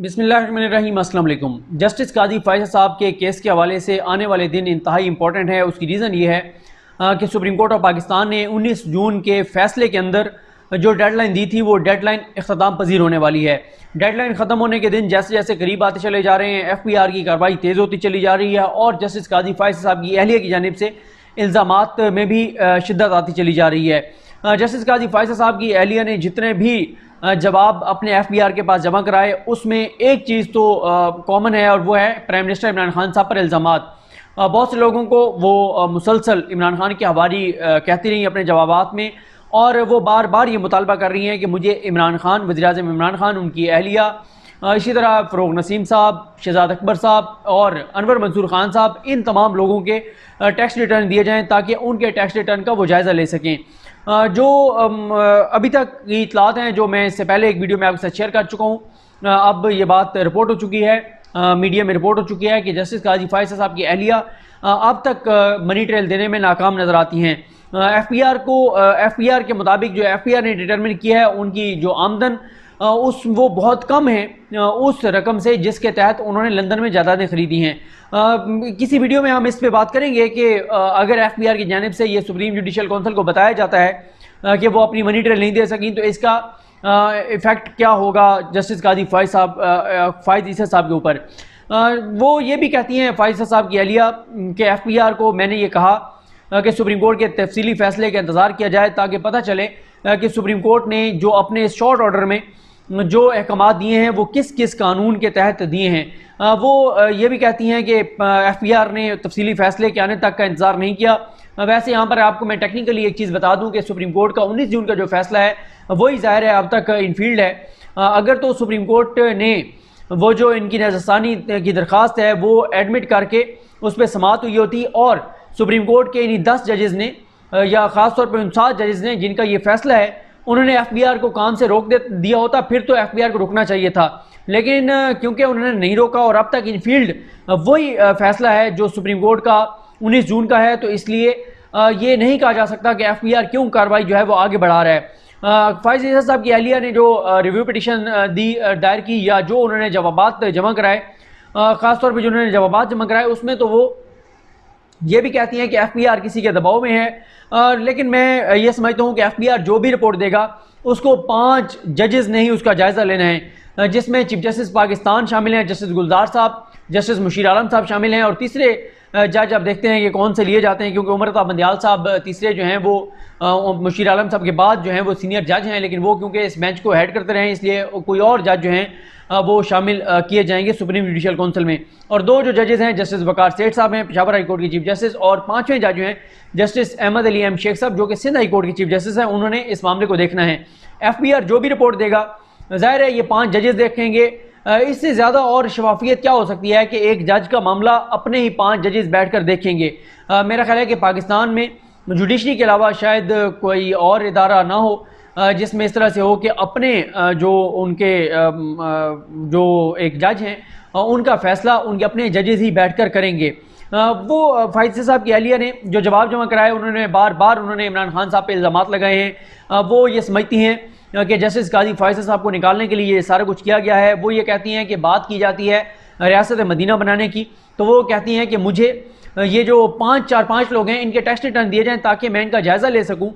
बिस्मिल्लाहिर्रहमानिर्रहीम, अस्सलाम वालेकुम। जस्टिस काजी फ़ायज़ साहब के केस के हवाले से आने वाले दिन इंतहाई इंपॉर्टेंट है। उसकी रीज़न ये है कि सुप्रीम कोर्ट ऑफ पाकिस्तान ने 19 जून के फ़ैसले के अंदर जो डेडलाइन दी थी वो डेडलाइन इख्तिताम पजीर होने वाली है। डेडलाइन ख़त्म होने के दिन जैसे जैसे करीब आते चले जा रहे हैं, FPR की कार्रवाई तेज़ होती चली जा रही है और जस्टिस काजी फ़ायज़ साहब की अहलिया की जानिब से इल्ज़ामात में भी शिद्दत आती चली जा रही है। जस्टिस काजी फ़ायज़ साहब की अहलिया ने जितने भी जवाब अपने FPR के पास जमा कराए उसमें एक चीज़ तो कॉमन है और वो है प्राइम मिनिस्टर इमरान खान साहब पर इल्ज़ामात। बहुत से लोगों को वो मुसलसल इमरान खान की हवारी कहती रही अपने जवाबात में और वो बार बार ये मुतालबा कर रही हैं कि मुझे इमरान खान, वज़ीर-ए-आज़म इमरान खान, उनकी अहलिया, इसी तरह फ़रोग़ नसीम साहब, शहज़ाद अकबर साहब और अनवर मंसूर खान साहब, इन तमाम लोगों के टैक्स रिटर्न दिए जाएँ ताकि उनके टैक्स रिटर्न का वो जायज़ा ले सकें। जो अभी तक की इतलात हैं जो मैं इससे पहले एक वीडियो में आपके साथ शेयर कर चुका हूँ, अब ये बात रिपोर्ट हो चुकी है, मीडिया में रिपोर्ट हो चुकी है कि जस्टिस काजी फ़ायज़ साहब की अहलिया अब तक मनी ट्रेल देने में नाकाम नज़र आती हैं। FPR के मुताबिक जो FPR ने डिटरमिन किया है उनकी जो आमदन वो बहुत कम है उस रकम से जिसके तहत उन्होंने लंदन में जायदादें खरीदी हैं। किसी वीडियो में हम इस पे बात करेंगे कि अगर FPR की जानिब से ये सुप्रीम जुडिशल काउंसिल को बताया जाता है कि वो अपनी मनी ट्रेल नहीं दे सकी तो इसका इफ़ेक्ट क्या होगा जस्टिस काजी फ़ायज़ साहब के ऊपर। वो ये भी कहती हैं फ़ायज़ साहब की अहलिया कि FPR को मैंने ये कहा कि सुप्रीम कोर्ट के तफसीली फ़ैसले का इंतज़ार किया जाए ताकि पता चले कि सुप्रीम कोर्ट ने जो अपने शॉर्ट ऑर्डर में जो अहकामात दिए हैं वो किस किस कानून के तहत दिए हैं। वो ये भी कहती हैं कि FPR ने तफसीली फ़ैसले के आने तक का इंतज़ार नहीं किया। वैसे यहाँ पर आपको मैं टेक्निकली एक चीज़ बता दूँ कि सुप्रीम कोर्ट का 19 जून का जो फ़ैसला है वही ज़ाहिर है अब तक इनफील्ड है। अगर तो सुप्रीम कोर्ट ने वो जो इनकी नज़रसानी की दरख्वास्त है वो एडमिट करके उस पर समाअत हुई होती और सुप्रीम कोर्ट के इन्हीं 10 जजेज़ ने या ख़ास तौर पर उन 7 जजेज़ ने जिनका ये फ़ैसला है उन्होंने FPR को काम से रोक दिया होता, फिर तो FPR को रुकना चाहिए था। लेकिन क्योंकि उन्होंने नहीं रोका और अब तक इनफील्ड वही फ़ैसला है जो सुप्रीम कोर्ट का 19 जून का है, तो इसलिए ये नहीं कहा जा सकता कि FPR क्यों कार्रवाई जो है वो आगे बढ़ा रहा है। फ़ायज़ साहब की अहलिया ने जो रिव्यू पिटिशन दायर की या जो उन्होंने जवाबात जमा कराए, ख़ास तौर पर जो उन्होंने जवाबात जमा कराए उसमें तो वो ये भी कहती हैं कि FPR किसी के दबाव में है। लेकिन मैं ये समझता हूँ कि FPR जो भी रिपोर्ट देगा उसको 5 जजेस ने ही उसका जायज़ा लेना है, जिसमें चीफ जस्टिस पाकिस्तान शामिल हैं, जस्टिस गुलजार साहब, जस्टिस मुशीर आलम साहब शामिल हैं और तीसरे जज अब देखते हैं कि कौन से लिए जाते हैं क्योंकि उमर अता बंदियाल साहब तीसरे जो हैं वो मुशीर आलम साहब के बाद जो हैं वो सीनियर जज हैं, लेकिन वो क्योंकि इस बेंच को हेड करते रहे इसलिए कोई और जज जो हैं वो शामिल किए जाएंगे सुप्रीम जुडिशल काउंसिल में। और 2 जो जजेस हैं जस्टिस वकार सेठ साहब हैं पेशावर हाई कोर्ट के चीफ जस्टिस और 5वें जज हैं जस्टिस अहमद अली एम शेख साहब जो कि सिंध हाई कोर्ट के चीफ जस्टिस हैं, उन्होंने इस मामले को देखना है। FPR जो भी रिपोर्ट देगा ज़ाहिर है ये 5 जजेस देखेंगे। इससे ज़्यादा और शफाफियत क्या हो सकती है कि एक जज का मामला अपने ही 5 जजेस बैठ कर देखेंगे। मेरा ख्याल है कि पाकिस्तान में जुडिशरी के अलावा शायद कोई और इदारा ना हो जिसमें इस तरह से हो कि अपने जो उनके जो एक जज हैं उनका फ़ैसला उनके अपने जजेस ही बैठकर करेंगे। वो फ़ायज़ साहब की अहलिया ने जो जवाब जमा कराए उन्होंने बार बार उन्होंने इमरान खान साहब पे इल्ज़ामात लगाए हैं। वो ये समझती हैं कि जस्टिस काजी फ़ायज़ साहब को निकालने के लिए ये सारा कुछ किया गया है। वो ये कहती हैं कि बात की जाती है रियासत मदीना बनाने की, तो वो कहती हैं कि मुझे ये जो 5 लोग हैं इनके टैक्स रिटर्न दिए जाएं ताकि मैं इनका जायज़ा ले सकूं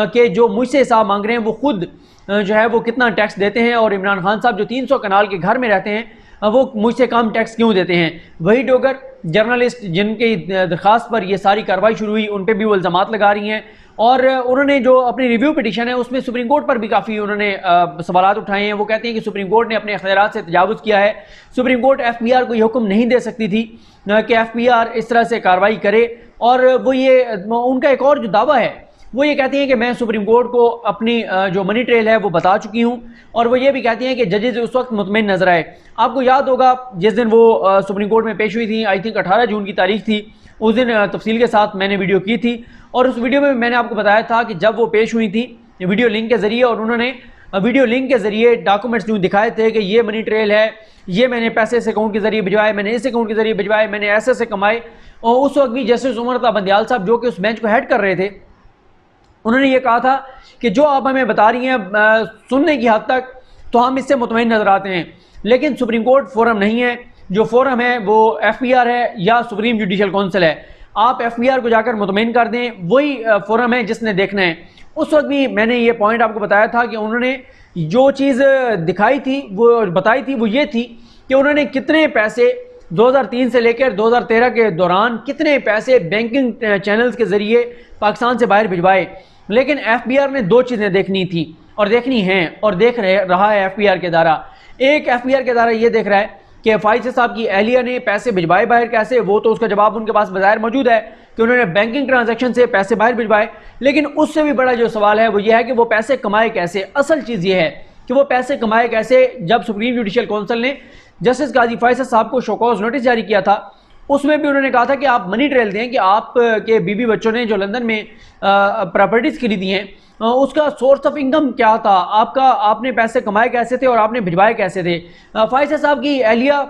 कि जो मुझसे हिसाब मांग रहे हैं वो खुद जो है वो कितना टैक्स देते हैं और इमरान खान साहब जो 300 कनाल के घर में रहते हैं वो मुझसे कम टैक्स क्यों देते हैं। वही डोगर जर्नलिस्ट जिनकी दरख्वास्त पर ये सारी कार्रवाई शुरू हुई उन पर भी वो इल्ज़ामात लगा रही हैं और उन्होंने जो अपनी रिव्यू पिटिशन है उसमें सुप्रीम कोर्ट पर भी काफ़ी उन्होंने सवालात उठाए हैं। वो कहते हैं कि सुप्रीम कोर्ट ने अपने अख्तियारात से तजावुज़ किया है। सुप्रीम कोर्ट FPR को ये हुक्म नहीं दे सकती थी कि FPR इस तरह से कार्रवाई करे और वो ये उनका एक और जो दावा है वो ये कहती हैं कि मैं सुप्रीम कोर्ट को अपनी जो मनी ट्रेल है वो बता चुकी हूँ और वो ये भी कहती हैं कि जजेस उस वक्त मुतमईन नजर आए। आपको याद होगा जिस दिन वो सुप्रीम कोर्ट में पेश हुई थी, आई थिंक 18 जून की तारीख थी, उस दिन तफसील के साथ मैंने वीडियो की थी और उस वीडियो में मैंने आपको बताया था कि जब वो पेश हुई थी वीडियो लिंक के ज़रिए और उन्होंने वीडियो लिंक के ज़रिए डॉक्यूमेंट्स जो दिखाए थे कि ये मनी ट्रेल है, ये मैंने पैसे इस अकाउंट के ज़रिए भिजवाए, मैंने इस अकाउंट के ज़रिए भिजवाए, मैंने ऐसे कमाए। और उस वक्त भी जस्टिस उमर अता बंदियाल साहब जो कि उस बेंच को हेड कर रहे थे उन्होंने ये कहा था कि जो आप हमें बता रही हैं सुनने की हद तक तो हम इससे मुतमईन नजर आते हैं। लेकिन सुप्रीम कोर्ट फोरम नहीं है, जो फोरम है वो FBR है या सुप्रीम जुडिशल काउंसिल है। आप FBR को जाकर मुतमईन कर दें, वही फोरम है जिसने देखना है। उस वक्त भी मैंने ये पॉइंट आपको बताया था कि उन्होंने जो चीज़ दिखाई थी, वो बताई थी, वो ये थी कि उन्होंने कितने पैसे 2003 से लेकर 2013 के दौरान कितने पैसे बैंकिंग चैनल्स के ज़रिए पाकिस्तान से बाहर भिजवाए। लेकिन FBR ने दो चीज़ें देखनी थी और देखनी हैं और देख रहा है FBR के दायरा। एक FBR के दायरा ये देख रहा है कि फाइज़ साहब की अहलिया ने पैसे भिजवाए बाहर कैसे, वो तो उसका जवाब उनके पास बाहर मौजूद है कि उन्होंने बैंकिंग ट्रांजैक्शन से पैसे बाहर भिजवाए। लेकिन उससे भी बड़ा जो सवाल है वो ये है कि वो पैसे कमाए कैसे। असल चीज़ ये है कि वो पैसे कमाए कैसे। जब सुप्रीम जुडिशल काउंसिल ने जस्टिस काजी फैसल साहब को शोकॉज नोटिस जारी किया था, उसमें भी उन्होंने कहा था कि आप मनी ट्रेल दें कि आप के बीवी बच्चों ने जो लंदन में प्रॉपर्टीज़ खरीदी हैं, उसका सोर्स ऑफ इनकम क्या था, आपने पैसे कमाए कैसे थे और आपने भिजवाए कैसे थे। फैसल साहब की अहलिया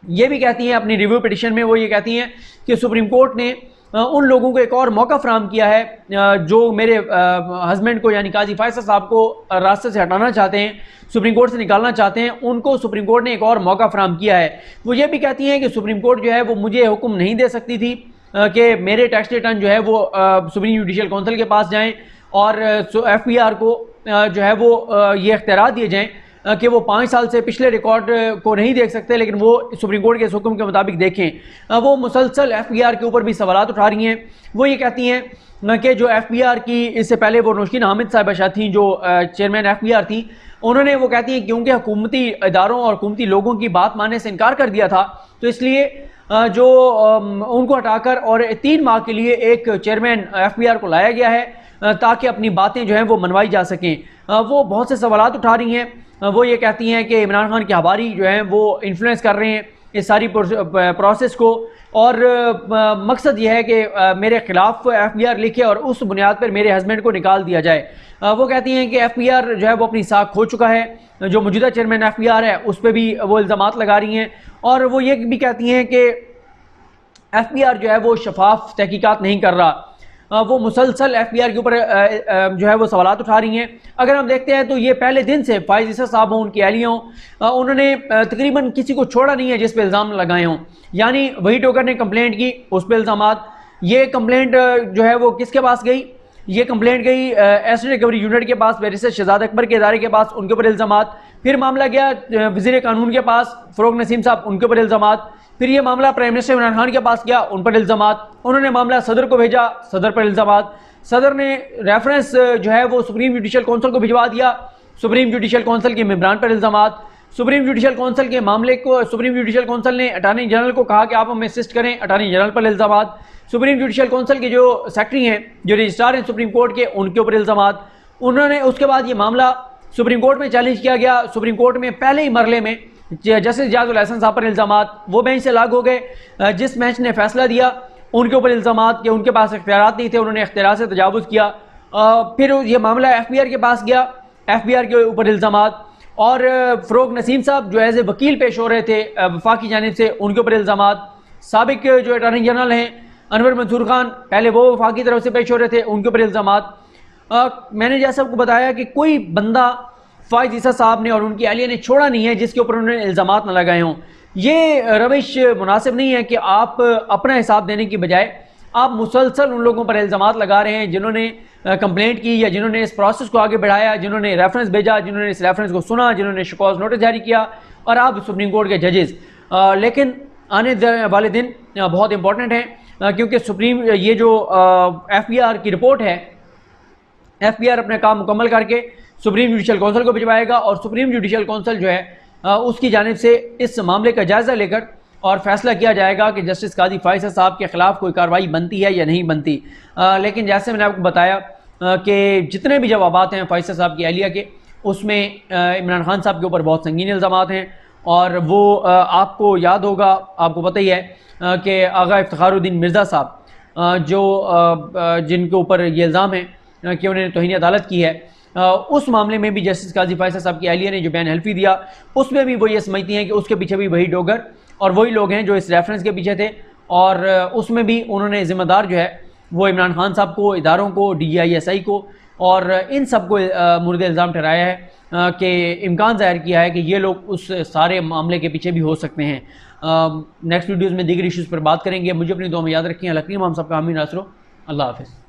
ये भी कहती हैं अपनी रिव्यू पिटिशन में, वो ये कहती हैं कि सुप्रीम कोर्ट ने उन लोगों को एक और मौका फराहम किया है जो मेरे हस्बैंड को यानी काजी फैसल साहब को रास्ते से हटाना चाहते हैं, सुप्रीम कोर्ट से निकालना चाहते हैं, उनको सुप्रीम कोर्ट ने एक और मौका फराहम किया है। वो ये भी कहती हैं कि सुप्रीम कोर्ट जो है वो मुझे हुक्म नहीं दे सकती थी कि मेरे टैक्स रिटर्न जो है वो सुप्रीम जुडिशल काउंसिल के पास जाएँ और FBR को जो है वो ये इख्तियार दिए जाएँ कि वो 5 साल से पिछले रिकॉर्ड को नहीं देख सकते, लेकिन वो सुप्रीम कोर्ट के इस हुक्म के मुताबिक देखें। वो मुसलसल FBR के ऊपर भी सवालात उठा रही हैं। वो ये कहती हैं कि जो FBR की, इससे पहले वो नौशीन हामिद साहिबा शाह थी जो चेयरमैन FBR थी, उन्होंने वो कहती हैं क्योंकि हुकूमती इदारों और हुकूमती लोगों की बात मानने से इनकार कर दिया था, तो इसलिए जो उनको हटाकर और 3 माह के लिए एक चेयरमैन FBR को लाया गया है ताकि अपनी बातें जो हैं वो मनवाई जा सकें। वो बहुत से सवालात उठा रही हैं। वो ये कहती हैं कि इमरान खान के हवारी जो हैं वो इन्फ्लुएंस कर रहे हैं इस सारी प्रोसेस को, और मकसद ये है कि मेरे ख़िलाफ़ FBR लिखे और उस बुनियाद पर मेरे हस्बैंड को निकाल दिया जाए। वो कहती हैं कि FBR जो है वो अपनी साख खो चुका है, जो मौजूदा चेयरमैन FBR है उस पर भी वो इल्ज़ामात लगा रही हैं, और वो ये भी कहती हैं कि FBR जो है वो शफाफ तहकीकात नहीं कर रहा। वो मुसलसल FBR के ऊपर जो है वो सवालात उठा रही हैं। अगर हम देखते हैं तो ये पहले दिन से फाइज ईसा साहब हों, उनकी अहलिया हों, उन्होंने तकरीबन किसी को छोड़ा नहीं है जिस पे इल्ज़ाम लगाए हों। यानी वही टोकर ने कंप्लेंट की, उस पर इल्ज़ामात। ये कंप्लेंट जो है वो किसके पास गई? ये कंप्लेंट गई एसिड रिकवरी यूनिट के पास, बैरिस्टर शहजाद अकबर के इदारे के पास, उनके ऊपर इल्ज़ामात। फिर मामला गया वज़ीर कानून के पास, फ़रोग नसीम साहब, उनके ऊपर इल्ज़ामात। फिर ये मामला प्राइम मिनिस्टर इमरान खान के पास गया, उन पर इल्ज़ामात। उन्होंने मामला सदर को भेजा, सदर पर इल्ज़ामात। सदर ने रेफरेंस जो है वो सुप्रीम जुडिशल काउंसिल को भिजवा दिया, सुप्रीम जुडिशल काउंसिल के मेंबरान पर इल्ज़ामात। सुप्रीम जुडिशल काउंसिल के मामले को सुप्रीम जुडिशल काउंसिल ने अटार्नी जनरल को कहा कि आप हमें असिस्ट करें, अटार्नी जनरल पर इल्ज़ामात। सुप्रीम जुडिशल काउंसिल के जो सेक्रेटरी हैं, जो रजिस्ट्रार हैं सुप्रीम कोर्ट के, उनके ऊपर इल्ज़ामात। उन्होंने उसके बाद ये मामला सुप्रीम कोर्ट में चैलेंज किया गया। सुप्रीम कोर्ट में पहले ही मरले में जस्टिस इजाज़ुल हसन साहब पर इल्ज़ामात, वो बेंच से लाग हो गए। जिस बेंच ने फैसला दिया उनके ऊपर इल्ज़ामात कि उनके पास इख्तियारात नहीं थे, उन्होंने इख्तियारात से तजावुज़ किया। फिर ये मामला FBR के पास गया, FBR के ऊपर इल्ज़ामात। और फ़रोग नसीम साहब जो एज ए वकील पेश हो रहे थे वफाकी जानिब से, उनके ऊपर इल्ज़ामात। साबिक जो अटार्नी जनरल हैं अनवर मंसूर खान, पहले वो वफाकी तरफ से पेश हो रहे थे, उनके ऊपर इल्ज़ामात। मैंने जैसा आपको बताया कि कोई बंदा फाइज ईसा साहब ने और उनकी अहलिया ने छोड़ा नहीं है जिसके ऊपर उन्होंने इल्ज़ामात न लगाए हों। ये रविश मुनासिब नहीं है कि आप अपना हिसाब देने की बजाय आप मुसलसल उन लोगों पर इल्ज़ामात लगा रहे हैं जिन्होंने कंप्लेंट की या जिन्होंने इस प्रोसेस को आगे बढ़ाया, जिन्होंने रेफरेंस भेजा, जिन्होंने इस रेफरेंस को सुना, जिन्होंने शिकॉज नोटिस जारी किया, और आप सुप्रीम कोर्ट के जजेस। लेकिन आने वाले दिन बहुत इंपॉर्टेंट हैं क्योंकि सुप्रीम ये जो FBR की रिपोर्ट है, FBR अपने काम मुकम्मल करके सुप्रीम जुडिशल काउंसिल को भिजवाएगा और सुप्रीम जुडिशल काउंसिल जो है उसकी जानिब से इस मामले का जायज़ा लेकर और फैसला किया जाएगा कि जस्टिस काजी फैसल साहब के ख़िलाफ़ कोई कार्रवाई बनती है या नहीं बनती। लेकिन जैसे मैंने आपको बताया कि जितने भी जवाबात हैं फैसल साहब की अहलिया के, उसमें इमरान खान साहब के ऊपर बहुत संगीन इल्ज़ामात हैं। और वो आपको याद होगा, आपको पता ही है कि आगा इफ्तिखारुद्दीन मिर्ज़ा साहब जो जिनके ऊपर ये इल्ज़ाम है कि उन्होंने तौहीन अदालत की है, उस मामले में भी जस्टिस काजी फैसल साहब की अहलिया ने जो बयान हल्फी दिया, उसमें भी वो ये समझती हैं कि उसके पीछे भी वही डोगर और वही लोग हैं जो इस रेफरेंस के पीछे थे। और उसमें भी उन्होंने ज़िम्मेदार जो है वो इमरान खान साहब को, इदारों को, DGI SI को और इन सबको मुर्द इल्ज़ाम ठहराया है कि इम्कान ज़ाहिर किया है कि ये लोग उस सारे मामले के पीछे भी हो सकते हैं। नेक्स्ट वीडियोज़ में दीगर इश्यूज़ पर बात करेंगे। मुझे अपनी दुआ में याद रखें। हम सबका आमीन। अल्लाह हाफ़िज़।